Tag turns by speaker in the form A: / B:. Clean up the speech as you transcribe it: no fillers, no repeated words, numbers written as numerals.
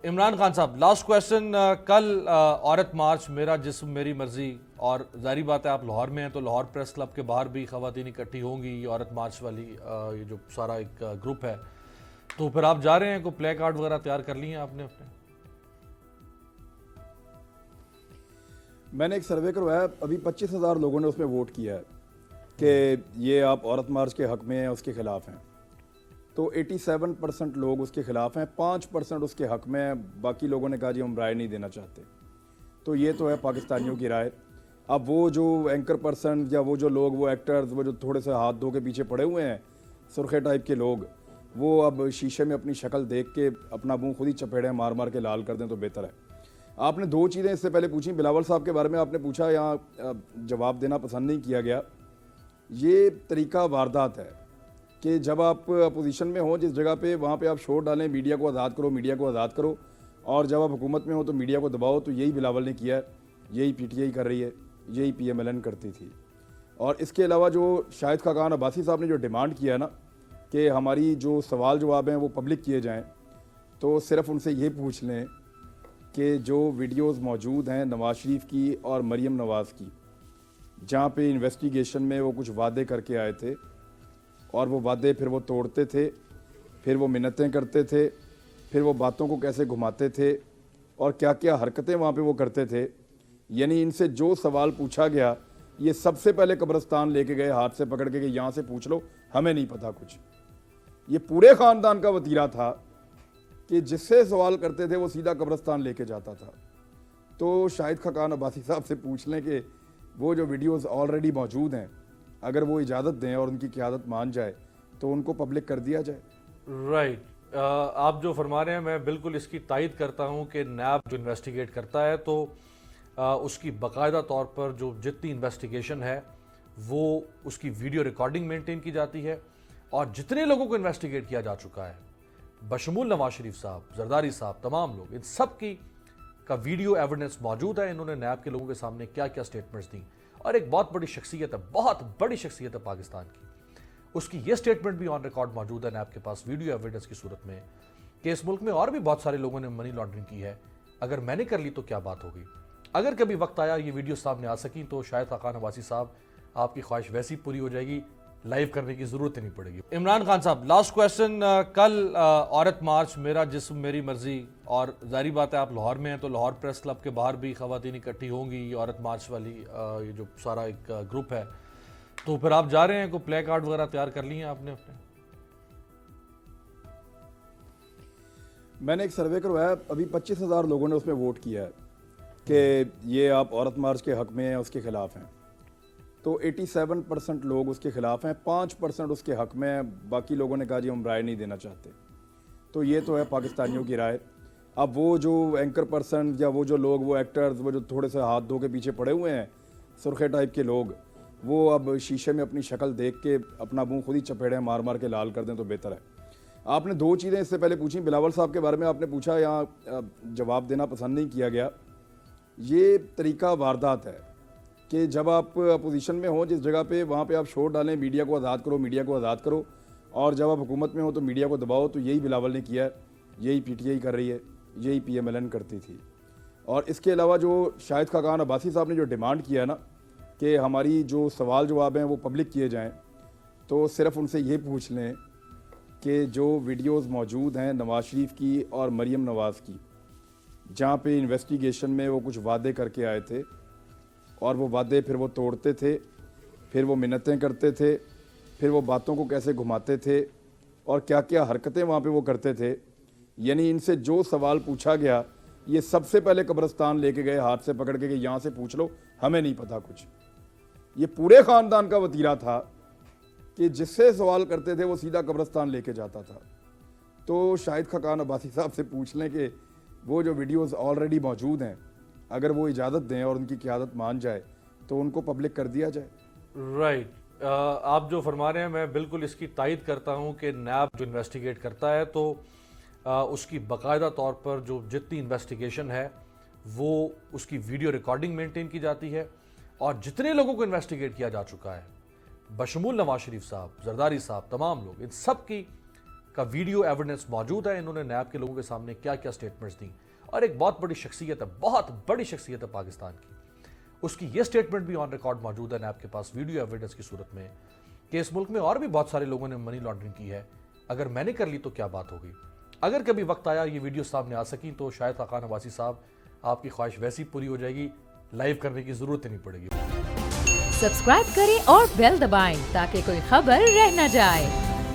A: عمران خان صاحب، last question. کل عورت مارچ میرا جسم میری مرضی، اور ظاہری بات ہے آپ لاہور میں ہیں تو لاہور پریس کلب کے باہر بھی خواتین اکٹھی ہوں گی عورت مارچ والی، یہ جو سارا ایک گروپ ہے. تو پھر آپ جا رہے ہیں، کوئی پلے کارڈ وغیرہ تیار کر لی ہیں آپ نے اپنے؟
B: میں نے ایک سروے کروایا، ابھی 25,000 لوگوں نے اس میں ووٹ کیا ہے کہ یہ آپ عورت مارچ کے حق میں ہیں اس کے خلاف ہیں. تو 87% لوگ اس کے خلاف ہیں، 5% اس کے حق میں ہیں، باقی لوگوں نے کہا جی ہم رائے نہیں دینا چاہتے. تو یہ تو ہے پاکستانیوں کی رائے. اب وہ جو اینکر پرسن یا وہ جو لوگ، وہ ایکٹرز، وہ جو تھوڑے سے ہاتھ دھو کے پیچھے پڑے ہوئے ہیں سرخے ٹائپ کے لوگ، وہ اب شیشے میں اپنی شکل دیکھ کے اپنا منہ خود ہی چپیڑے مار مار کے لال کر دیں تو بہتر ہے. آپ نے 2 چیزیں اس سے پہلے پوچھیں. بلاول صاحب کے بارے میں آپ نے پوچھا، یہاں جواب دینا پسند نہیں کیا گیا. یہ طریقہ واردات ہے کہ جب آپ اپوزیشن میں ہوں جس جگہ پہ، وہاں پہ آپ شور ڈالیں میڈیا کو آزاد کرو، میڈیا کو آزاد کرو، اور جب آپ حکومت میں ہوں تو میڈیا کو دباؤ. تو یہی بلاول نے کیا ہے، یہی پی ٹی آئی کر رہی ہے، یہی پی ایم ایل این کرتی تھی. اور اس کے علاوہ جو شاہد خاقان عباسی صاحب نے جو ڈیمانڈ کیا ہے نا کہ ہماری جو سوال جواب ہیں وہ پبلک کیے جائیں، تو صرف ان سے یہ پوچھ لیں کہ جو ویڈیوز موجود ہیں نواز شریف کی اور مریم نواز کی، جہاں پہ انویسٹیگیشن میں وہ کچھ وعدے کر کے آئے تھے اور وہ وعدے پھر وہ توڑتے تھے، پھر وہ منتیں کرتے تھے، پھر وہ باتوں کو کیسے گھماتے تھے اور کیا کیا حرکتیں وہاں پہ وہ کرتے تھے. یعنی ان سے جو سوال پوچھا گیا یہ سب سے پہلے قبرستان لے کے گئے ہاتھ سے پکڑ کے کہ یہاں سے پوچھ لو، ہمیں نہیں پتا کچھ. یہ پورے خاندان کا وتیرہ تھا کہ جس سے سوال کرتے تھے وہ سیدھا قبرستان لے کے جاتا تھا. تو شاہد خاقان عباسی صاحب سے پوچھ لیں کہ وہ جو ویڈیوز آلریڈی موجود ہیں اگر وہ اجازت دیں اور ان کی قیادت مان جائے تو ان کو پبلک کر دیا جائے.
A: رائٹ. آپ جو فرما رہے ہیں میں بالکل اس کی تائید کرتا ہوں کہ نیب جو انویسٹیگیٹ کرتا ہے تو اس کی باقاعدہ طور پر جو جتنی انویسٹیگیشن ہے وہ اس کی ویڈیو ریکارڈنگ مینٹین کی جاتی ہے، اور جتنے لوگوں کو انویسٹیگیٹ کیا جا چکا ہے بشمول نواز شریف صاحب، زرداری صاحب، تمام لوگ، ان سب کی کا ویڈیو ایویڈنس موجود ہے. انہوں نے نیب کے لوگوں کے سامنے کیا کیا سٹیٹمنٹس دیں. اور ایک بہت بڑی شخصیت ہے، بہت بڑی شخصیت ہے پاکستان کی، اس کی یہ سٹیٹمنٹ بھی آن ریکارڈ موجود ہے نیب کے پاس ویڈیو ایویڈنس کی صورت میں کہ اس ملک میں اور بھی بہت سارے لوگوں نے منی لانڈرنگ کی ہے، اگر میں نے کر لی تو کیا بات ہوگی. اگر کبھی وقت آیا یہ ویڈیو سامنے آ سکیں تو شاہد خاقان عباسی صاحب آپ کی خواہش ویسی پوری ہو جائے گی، لائیو کرنے کی ضرورت نہیں پڑے گی. عمران خان صاحب، لاسٹ کویسچن. کل عورت مارچ میرا جسم میری مرضی، اور ظاہری بات ہے آپ لاہور میں ہیں تو لاہور پریس کلب کے باہر بھی خواتین اکٹھی ہوں گی عورت مارچ والی، یہ جو سارا ایک گروپ ہے. تو پھر آپ جا رہے ہیں، کوئی پلے کارڈ وغیرہ تیار کر لی ہیں آپ نے اپنے؟
B: میں نے ایک سروے کروایا، ابھی 25,000 لوگوں نے اس میں ووٹ کیا ہے کہ یہ آپ عورت مارچ کے حق میں ہیں اس کے خلاف ہیں. تو 87% لوگ اس کے خلاف ہیں، 5% اس کے حق میں ہیں، باقی لوگوں نے کہا جی ہم رائے نہیں دینا چاہتے. تو یہ تو ہے پاکستانیوں کی رائے. اب وہ جو اینکر پرسن یا وہ جو لوگ، وہ ایکٹرز، وہ جو تھوڑے سے ہاتھ دھو کے پیچھے پڑے ہوئے ہیں سرخے ٹائپ کے لوگ، وہ اب شیشے میں اپنی شکل دیکھ کے اپنا منہ خود ہی چپیڑے مار مار کے لال کر دیں تو بہتر ہے. آپ نے 2 چیزیں اس سے پہلے پوچھیں. بلاول صاحب کے بارے میں آپ نے پوچھا، یہاں جواب دینا پسند نہیں کیا گیا. یہ طریقہ واردات ہے کہ جب آپ اپوزیشن میں ہوں جس جگہ پہ، وہاں پہ آپ شور ڈالیں میڈیا کو آزاد کرو، میڈیا کو آزاد کرو، اور جب آپ حکومت میں ہوں تو میڈیا کو دباؤ. تو یہی بلاول نے کیا ہے، یہی پی ٹی آئی کر رہی ہے، یہی پی ایم ایل این کرتی تھی. اور اس کے علاوہ جو شاہد خاقان عباسی صاحب نے جو ڈیمانڈ کیا ہے نا کہ ہماری جو سوال جواب ہیں وہ پبلک کیے جائیں، تو صرف ان سے یہ پوچھ لیں کہ جو ویڈیوز موجود ہیں نواز شریف کی اور مریم نواز کی، جہاں پہ انویسٹیگیشن میں وہ کچھ وعدے کر کے آئے تھے اور وہ وعدے پھر وہ توڑتے تھے، پھر وہ منتیں کرتے تھے، پھر وہ باتوں کو کیسے گھماتے تھے اور کیا کیا حرکتیں وہاں پہ وہ کرتے تھے. یعنی ان سے جو سوال پوچھا گیا یہ سب سے پہلے قبرستان لے کے گئے ہاتھ سے پکڑ کے کہ یہاں سے پوچھ لو، ہمیں نہیں پتا کچھ. یہ پورے خاندان کا وتیرہ تھا کہ جس سے سوال کرتے تھے وہ سیدھا قبرستان لے کے جاتا تھا. تو شاہد خاقان عباسی صاحب سے پوچھ لیں کہ وہ جو ویڈیوز آلریڈی موجود ہیں اگر وہ اجازت دیں اور ان کی قیادت مان جائے تو ان کو پبلک کر دیا جائے.
A: رائٹ. آپ جو فرما رہے ہیں میں بالکل اس کی تائید کرتا ہوں کہ نیب جو انویسٹیگیٹ کرتا ہے تو اس کی باقاعدہ طور پر جو جتنی انویسٹیگیشن ہے وہ اس کی ویڈیو ریکارڈنگ مینٹین کی جاتی ہے، اور جتنے لوگوں کو انویسٹیگیٹ کیا جا چکا ہے بشمول نواز شریف صاحب، زرداری صاحب، تمام لوگ، ان سب کی کا ویڈیو ایویڈنس موجود ہے، انہوں نے نیب کے لوگوں کے سامنے کیا کیا سٹیٹمنٹس دیں، اور ایک بہت بڑی شخصیت ہے، بہت بڑی شخصیت ہے پاکستان کی، اس کی یہ سٹیٹمنٹ بھی آن ریکارڈ موجود ہے نیب کے پاس ویڈیو ایویڈنس کی صورت میں کہ اس ملک میں اور بھی بہت سارے لوگوں نے منی لانڈرنگ کی ہے، اگر میں نے کر لی تو کیا بات ہوگی۔ اگر کبھی وقت آیا یہ ویڈیو سامنے آ سکی تو شاید خاقان عباسی صاحب آپ کی خواہش ویسی پوری ہو جائے گی، لائیو کرنے کی ضرورت ہی نہیں پڑے گی۔
C: سبسکرائب کریں اور بیل دبائیں تاکہ کوئی خبر رہ نہ جائے۔